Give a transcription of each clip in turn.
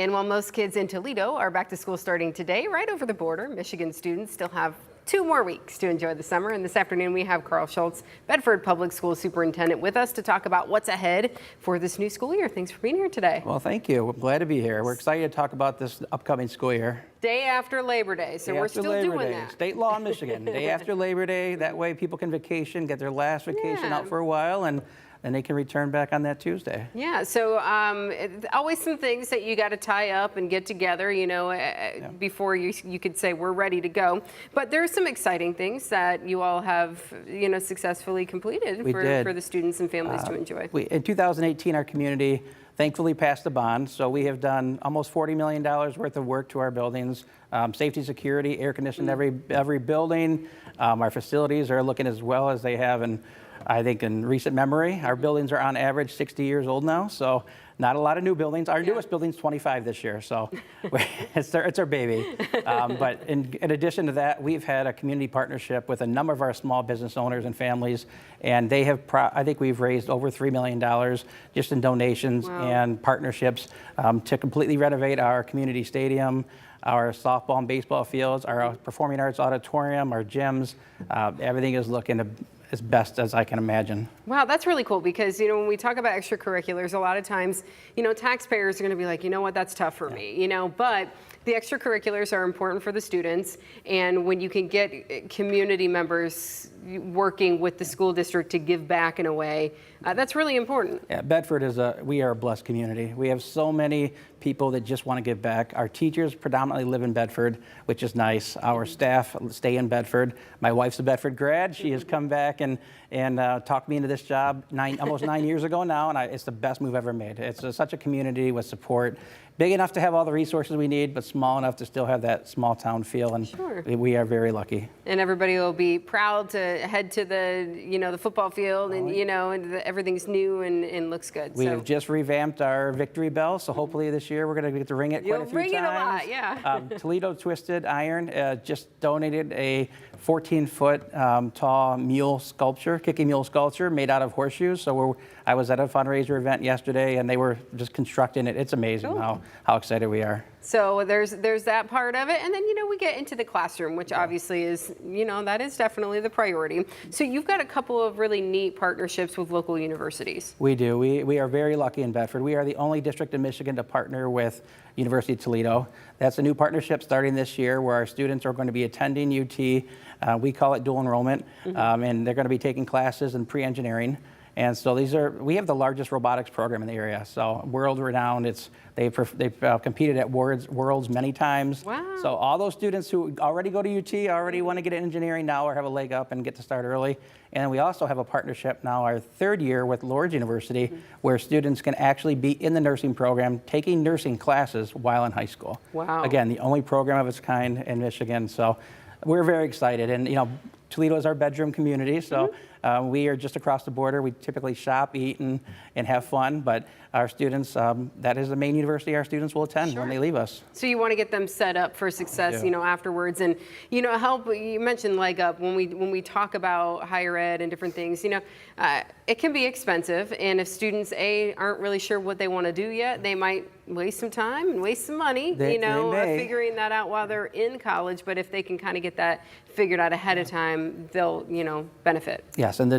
And while most kids in Toledo are back to school starting today, right over the border, Michigan students still have 2 more weeks to enjoy the summer. And this afternoon we have Shulz, Bedford Public Schools Superintendent, with us to talk about what's ahead for this new school year. Thanks for being here today. Well, thank you. We're glad to be here. We're excited to talk about this upcoming school year. Day after Labor Day, so we're still doing that. State law in Michigan. Day after Labor Day. That way people can vacation, get their last vacation out for a while, and they can return back on that Tuesday. Yeah, so always some things that you got to tie up and get together, before you could say we're ready to go. But there are some exciting things that you all have, successfully completed for the students and families to enjoy. In 2018, our community thankfully passed the bond, so we have done almost $40 million worth of work to our buildings. Safety, security, air conditioned every building. Our facilities are looking as well as they have I think in recent memory. Our buildings are on average 60 years old now, so not a lot of new buildings. Our newest building's 25 this year, so it's our baby. But in addition to that, we've had a community partnership with a number of our small business owners and families, and they have, I think we've raised over $3 million just in donations and partnerships to completely renovate our community stadium, our softball and baseball fields, our performing arts auditorium, our gyms. Everything is looking as best as I can imagine. Wow, that's really cool because, when we talk about extracurriculars, a lot of times, taxpayers are going to be like, you know what, that's tough for me, but the extracurriculars are important for the students. And when you can get community members working with the school district to give back in a way, that's really important. Yeah, Bedford we are a blessed community. We have so many people that just want to give back. Our teachers predominantly live in Bedford, which is nice. Our staff stay in Bedford. My wife's a Bedford grad. She has come back and talked me into this job almost 9 years ago now, and it's the best move ever made. It's such a community with support, big enough to have all the resources we need, but small enough to still have that small town feel, and we are very lucky. And everybody will be proud to head to the football field, and everything's new and looks good. We have just revamped our victory bell, so hopefully this year we're going to get to ring it quite a few times. Ring it a lot, yeah. Toledo Twisted Iron just donated a 14-foot tall kicking mule sculpture made out of horseshoes. So I was at a fundraiser event yesterday, and they were just constructing it. It's amazing how excited we are. So there's that part of it, and then we get into the classroom, which obviously is that is definitely the priority. So you've got a couple of really neat partnerships with local universities. We do. We are very lucky in Bedford. We are the only district in Michigan to partner with University of Toledo. That's a new partnership starting this year where our students are going to be attending UT. We call it dual enrollment, and they're going to be taking classes in pre-engineering. And so we have the largest robotics program in the area. So world-renowned. They've competed at Worlds many times. Wow. So all those students who already go to UT, already want to get into engineering now or have a leg up and get to start early. And we also have a partnership now, our 3rd year with Lourdes University, where students can actually be in the nursing program, taking nursing classes while in high school. Wow. Again, the only program of its kind in Michigan. So we're very excited. And, Toledo is our bedroom community, so we are just across the border. We typically shop, eat, and have fun, but our students, that is the main university our students will attend when they leave us. So you want to get them set up for success, afterwards, and, help. You mentioned leg up when we talk about higher ed and different things, it can be expensive, and if students, aren't really sure what they want to do yet, they might waste some time and waste some money, figuring that out while they're in college. But if they can kind of get that figured out ahead of time, they'll, benefit. Yes, and the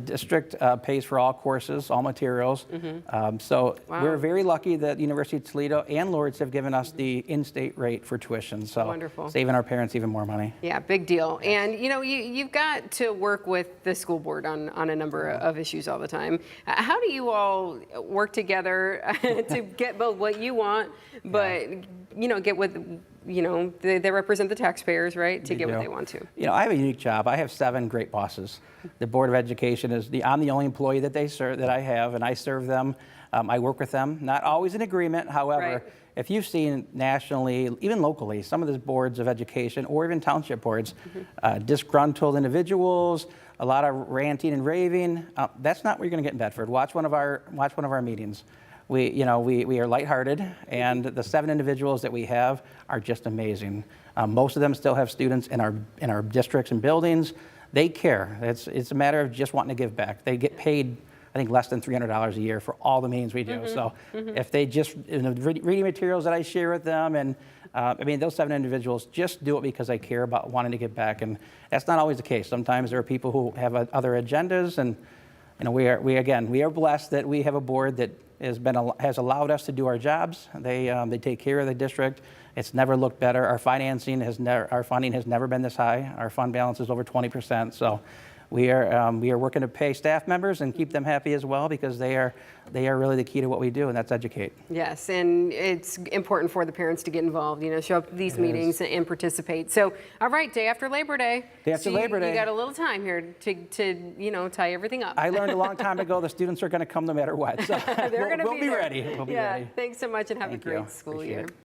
district pays for all courses, all materials. We're very lucky that University of Toledo and Lourdes have given us the in-state rate for tuition. So wonderful. Saving our parents even more money. Yeah, big deal. Yes. And you've got to work with the school board on a number of issues all the time. How do you all work together to get both what you want, but get with they represent the taxpayers, right? To get what they want to. I have a unique job. I have 7 great bosses. The Board of Education I'm the only employee that I have, and I serve them. I work with them, not always in agreement. However, if you've seen nationally, even locally, some of the boards of education or even township boards, disgruntled individuals, a lot of ranting and raving. That's not what you're going to get in Bedford. Watch one of our meetings. We are lighthearted, and the 7 individuals that we have are just amazing. Most of them still have students in our districts and buildings. They care. It's a matter of just wanting to give back. They get paid I think, less than $300 a year for all the meetings we do. So if they just, reading materials that I share with them, and I mean, those 7 individuals just do it because they care about wanting to give back. And that's not always the case. Sometimes there are people who have other agendas, and we are blessed that we have a board that has allowed us to do our jobs. They take care of the district. It's never looked better. Our funding has never been this high. Our fund balance is over 20%. So we are working to pay staff members and keep them happy as well, because they are really the key to what we do, and that's educate. Yes, and it's important for the parents to get involved, show up to these meetings and participate. So, all right, day after Labor Day. Day after Labor Day. You got a little time here to tie everything up. I learned a long time ago the students are going to come no matter what. So They're going to we'll be there. ready. We'll be ready. Thanks so much, and have Thank a great you. school Appreciate year. it.